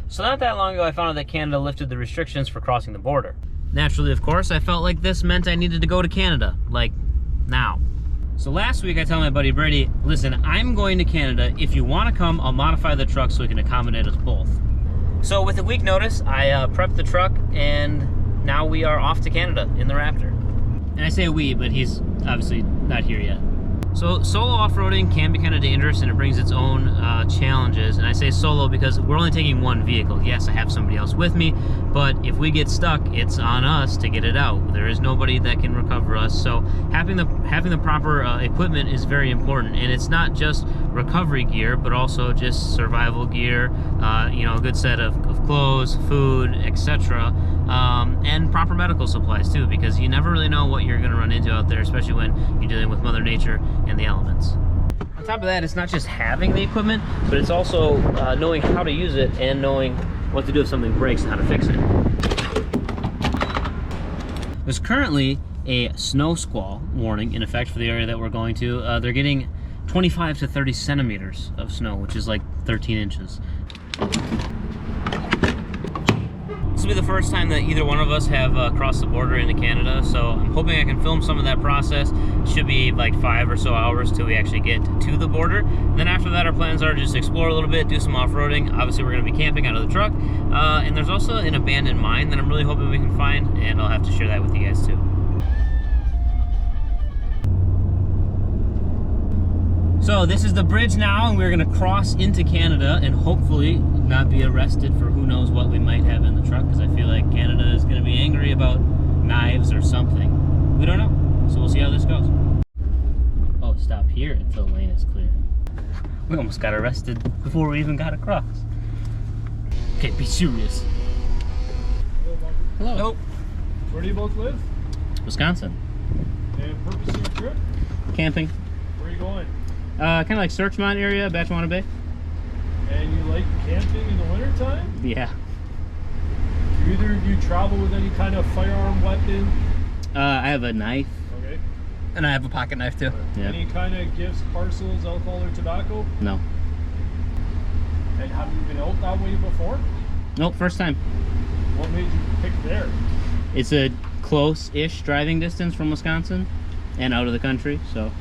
So not that long ago, I found out that Canada lifted the restrictions for crossing the border. Naturally, of course, I felt like this meant I needed to go to Canada, like now. So last week I told my buddy Brady, listen, I'm going to Canada. If you want to come, I'll modify the truck so we can accommodate us both. So with a week notice, I prepped the truck and now we are off to Canada in the Raptor. And I say we, but he's obviously not here yet. So solo off-roading can be kind of dangerous and it brings its own challenges. And I say solo because we're only taking one vehicle. Yes, I have somebody else with me, but if we get stuck, it's on us to get it out. There is nobody that can recover us. So having the proper equipment is very important. And it's not just recovery gear, but also just survival gear, you know, a good set of clothes, food, etc. And proper medical supplies too, because you never really know what you're gonna run into out there, especially when you're dealing with Mother Nature and the elements. On top of that, it's not just having the equipment, but it's also knowing how to use it and knowing what to do if something breaks and how to fix it. There's currently a snow squall warning in effect for the area that we're going to. They're getting 25 to 30 centimeters of snow, which is like 13 inches. This will be the first time that either one of us have crossed the border into Canada, so I'm hoping I can film some of that process. It should be like 5 or so hours till we actually get to the border. And then after that, our plans are to just explore a little bit, do some off-roading. Obviously, we're going to be camping out of the truck. And there's also an abandoned mine that I'm really hoping we can find, and I'll have to share that with you guys too. So this is the bridge now, and we're gonna cross into Canada and hopefully not be arrested for who knows what we might have in the truck, because I feel like Canada is gonna be angry about knives or something. We don't know, so we'll see how this goes. Oh, stop here until the lane is clear. We almost got arrested before we even got across. Okay, be serious. Hello. Hello. Where do you both live? Wisconsin. And purpose of your trip? Camping. Where are you going? Kind of like Searchmont area, Batchewana Bay. And you like camping in the wintertime? Yeah. Do either of you travel with any kind of firearm weapon? I have a knife. Okay. And I have a pocket knife too. Yeah. Any kind of gifts, parcels, alcohol, or tobacco? No. And have you been out that way before? Nope, first time. What made you pick there? It's a close-ish driving distance from Wisconsin and out of the country, so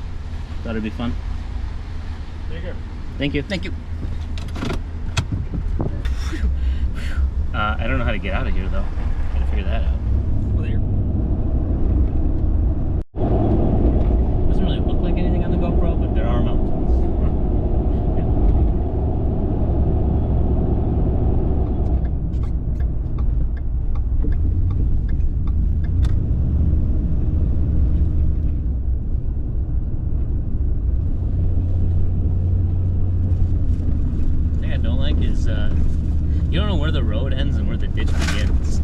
thought it'd be fun. Take care. Thank you. Thank you. I don't know how to get out of here though. Gotta figure that out. Later. Doesn't really look like anything on the GoPro, but there are mountains. You don't know where the road ends and where the ditch begins.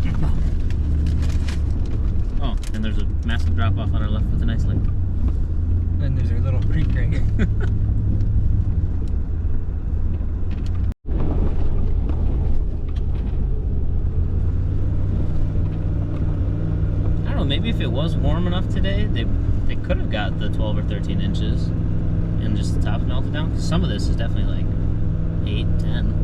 Oh, and there's a massive drop off on our left with a nice lake. And there's a little creek right here. I don't know, maybe if it was warm enough today, they could have got the 12 or 13 inches and just the top melted down. Because some of this is definitely like 8, 10.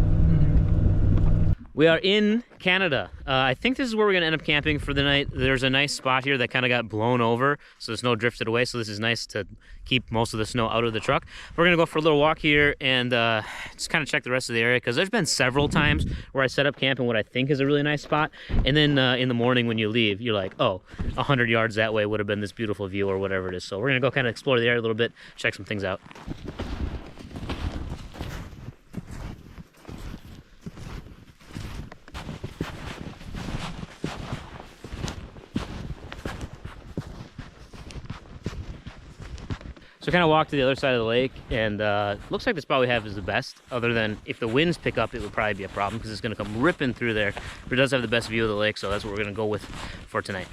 We are in Canada. I think this is where we're gonna end up camping for the night. There's a nice spot here that kind of got blown over, so the snow drifted away, so this is nice to keep most of the snow out of the truck. We're gonna go for a little walk here and just kind of check the rest of the area, because there's been several times where I set up camp in what I think is a really nice spot, and then in the morning when you leave, you're like, oh, 100 yards that way would have been this beautiful view or whatever it is. So we're gonna go kind of explore the area a little bit, check some things out. So kind of walk to the other side of the lake, and looks like the spot we have is the best, other than if the winds pick up, it would probably be a problem because it's going to come ripping through there. But it does have the best view of the lake, so that's what we're going to go with for tonight.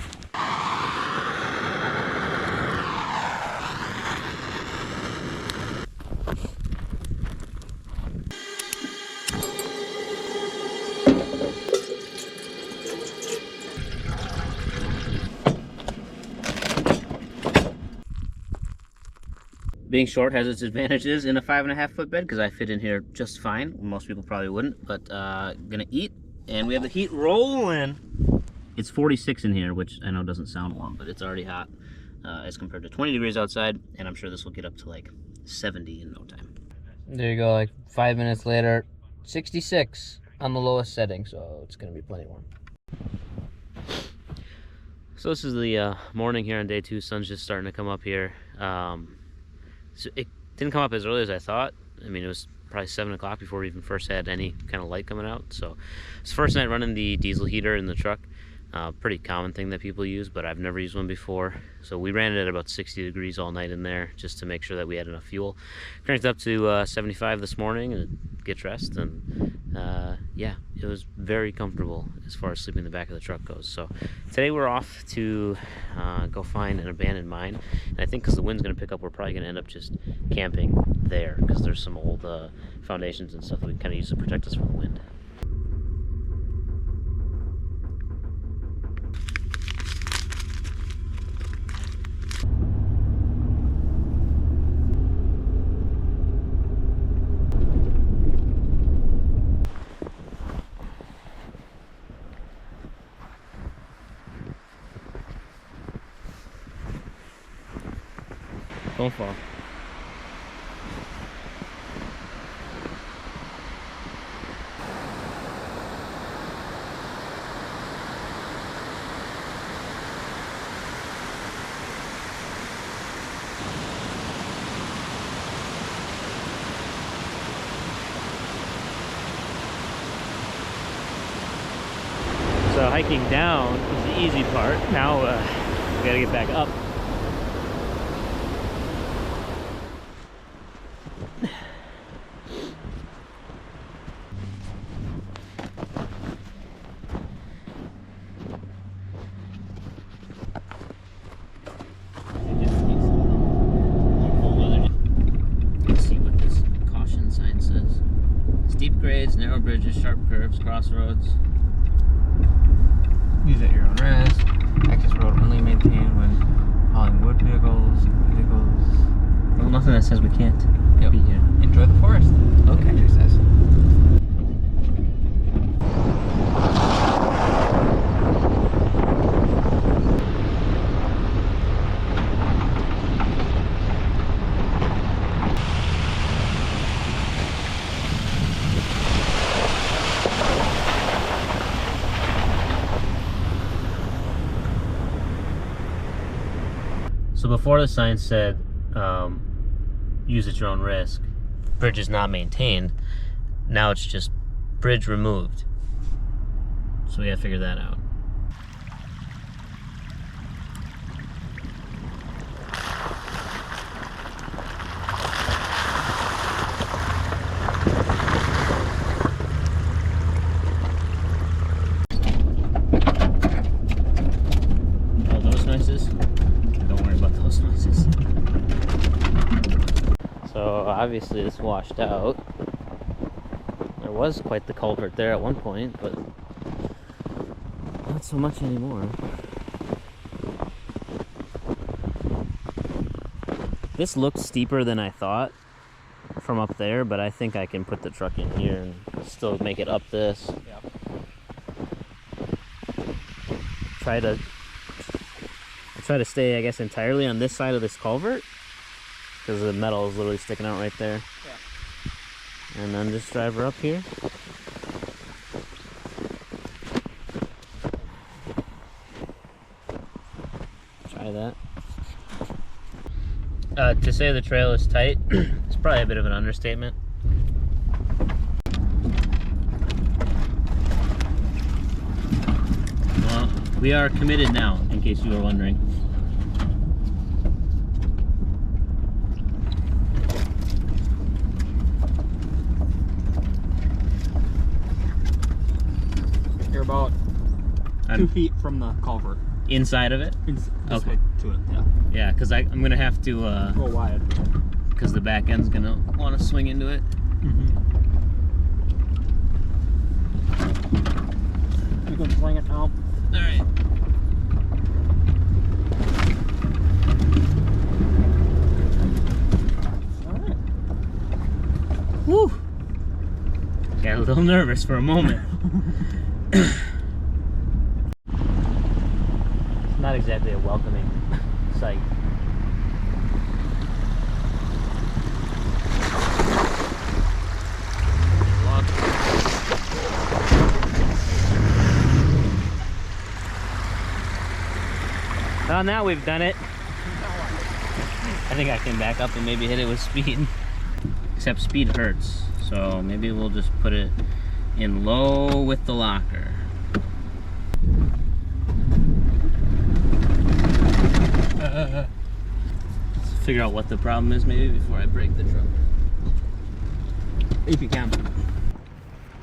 being short has its advantages in a 5.5 foot bed because I fit in here just fine. Most people probably wouldn't, but gonna eat, and we have the heat rolling. It's 46 in here, which I know doesn't sound warm, but it's already hot as compared to 20 degrees outside, and I'm sure this will get up to like 70 in no time. There you go, like 5 minutes later, 66 on the lowest setting, so it's gonna be plenty warm. So this is the morning here on day 2. Sun's just starting to come up here. So it didn't come up as early as I thought. I mean, it was probably 7 o'clock before we even first had any kind of light coming out. So it's the first night running the diesel heater in the truck. Pretty common thing that people use, but I've never used one before. So we ran it at about 60 degrees all night in there just to make sure that we had enough fuel. Cranked up to 75 this morning and get dressed, and yeah, it was very comfortable as far as sleeping in the back of the truck goes. So today we're off to go find an abandoned mine, and I think because the wind's going to pick up, we're probably going to end up just camping there because there's some old foundations and stuff that we can kind of use to protect us from the wind. Don't fall. So hiking down is the easy part. Now we gotta get back up. Narrow bridges, sharp curves, crossroads. Use at your own risk. Access road only maintained when hauling wood vehicles. Well, nothing that says we can't be here. Enjoy the forest. Okay. It says. So before the sign said, use at your own risk, bridge is not maintained. Now it's just bridge removed. So we gotta figure that out. All those noises? Don't worry about those noises. So obviously this washed out. There was quite the culvert there at one point, but not so much anymore. This looks steeper than I thought from up there, but I think I can put the truck in here and still make it up this. Yeah. Try to stay, I guess, entirely on this side of this culvert because the metal is literally sticking out right there. Yeah. And then just drive her up here. Try that. To say the trail is tight, it's probably a bit of an understatement. Well, we are committed now, in case you were wondering. You're about 2 feet from the culvert. Inside of it? Okay. Okay. To it, yeah. Yeah, because I'm going to have to... Go wide. Because the back end's going to want to swing into it. You can swing it now. Alright. little nervous for a moment. It's not exactly a welcoming sight. Well, now we've done it. I think I can back up and maybe hit it with speed. Except speed hurts, so maybe we'll just put it in low with the locker. Let's figure out what the problem is maybe before I break the truck. If you can.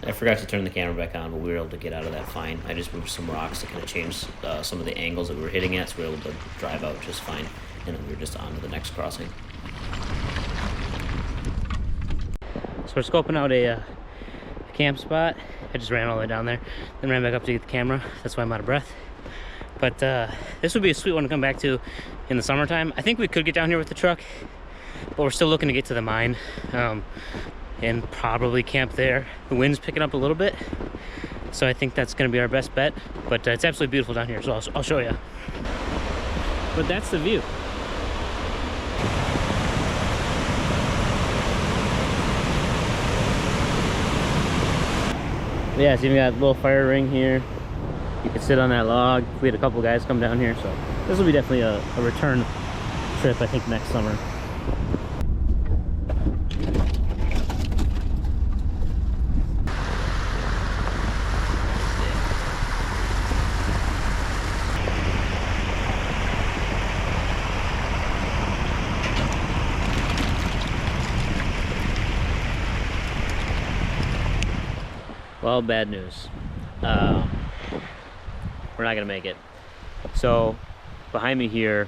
I forgot to turn the camera back on, but we were able to get out of that fine. I just moved some rocks to kind of change some of the angles that we were hitting at, so we were able to drive out just fine. And then we were just on to the next crossing. So we're scoping out a camp spot. I just ran all the way down there, then ran back up to get the camera. That's why I'm out of breath. But this would be a sweet one to come back to in the summertime. I think we could get down here with the truck, but we're still looking to get to the mine and probably camp there. The wind's picking up a little bit, so I think that's gonna be our best bet. But it's absolutely beautiful down here, so I'll show you. But that's the view. Yeah, it's even got a little fire ring here. You could sit on that log. We had a couple guys come down here, so this will be definitely a return trip, I think, next summer. Well, bad news. We're not gonna make it. So behind me here,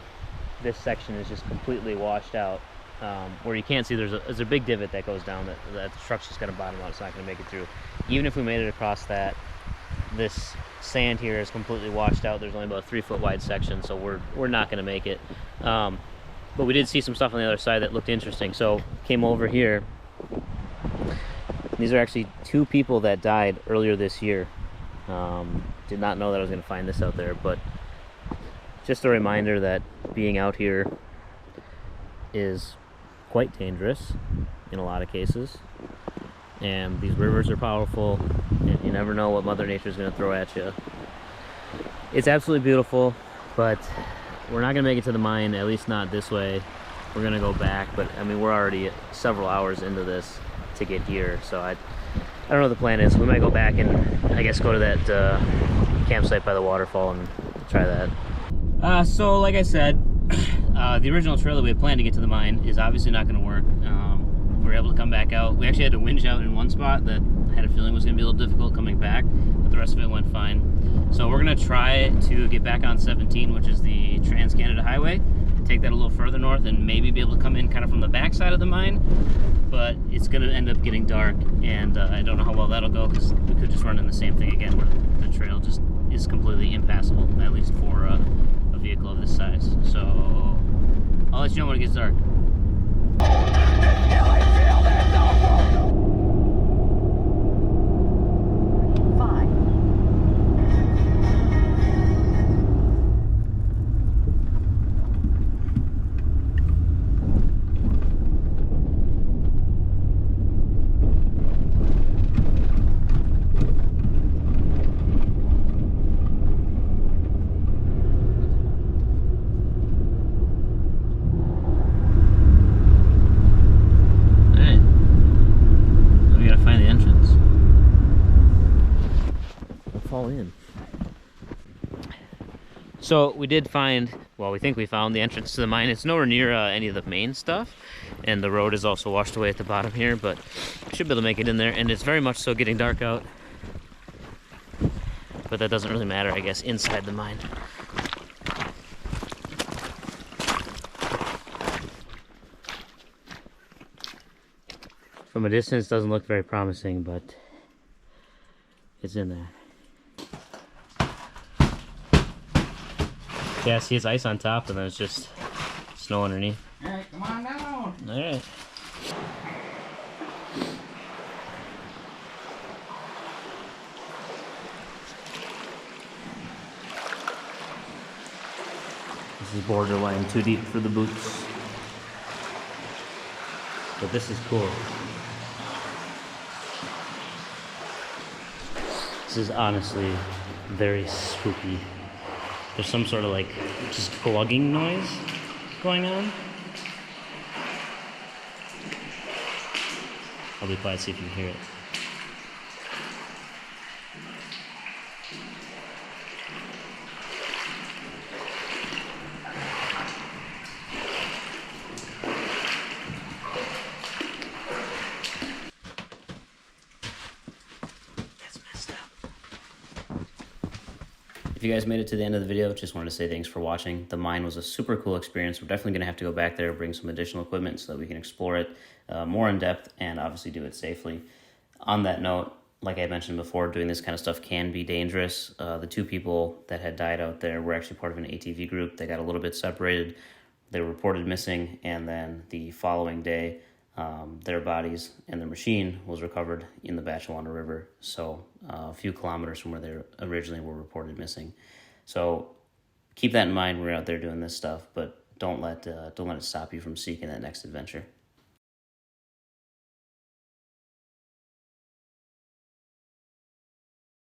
this section is just completely washed out. Where you can't see, there's a big divot that goes down that the truck's just gonna bottom out. It's not gonna make it through. Even if we made it across that, this sand here is completely washed out. There's only about a 3-foot wide section, so we're not gonna make it. But we did see some stuff on the other side that looked interesting. So came over here. These are actually 2 people that died earlier this year. Did not know that I was going to find this out there, but just a reminder that being out here is quite dangerous in a lot of cases. And these rivers are powerful, and you never know what Mother Nature is going to throw at you. It's absolutely beautiful, but we're not going to make it to the mine, at least not this way. We're going to go back, but I mean, we're already several hours into this to get here, so I don't know what the plan is. We might go back and I guess go to that campsite by the waterfall and try that. So like I said, the original trail that we had planned to get to the mine is obviously not going to work. We were able to come back out. We actually had to winch out in one spot that I had a feeling was going to be a little difficult coming back, but the rest of it went fine. So we're going to try to get back on 17, which is the Trans-Canada Highway, take that a little further north and maybe be able to come in kind of from the back side of the mine. But it's going to end up getting dark, and I don't know how well that'll go, because we could just run in the same thing again where the trail just is completely impassable, at least for a vehicle of this size. So I'll let you know when it gets dark. In. So we did find, well, we think we found the entrance to the mine. It's nowhere near any of the main stuff, and the road is also washed away at the bottom here, but should be able to make it in there, and it's very much so getting dark out. But that doesn't really matter, I guess, inside the mine. From a distance, it doesn't look very promising, but it's in there. Yeah, see, it's ice on top, and then it's just snow underneath. All right, come on down. All right. This is borderline too deep for the boots. But this is cool. This is honestly very spooky. There's some sort of like just glugging noise going on. I'll be quiet, see if you can hear it. If you guys made it to the end of the video, just wanted to say thanks for watching. The mine was a super cool experience. We're definitely going to have to go back there, bring some additional equipment so that we can explore it more in depth and obviously do it safely. On that note, like I mentioned before, doing this kind of stuff can be dangerous. The 2 people that had died out there were actually part of an ATV group. They got a little bit separated. They were reported missing, and then the following day, their bodies and their machine was recovered in the Batchelwana River, so a few kilometers from where they originally were reported missing. So keep that in mind when you're out there doing this stuff, but don't let it stop you from seeking that next adventure.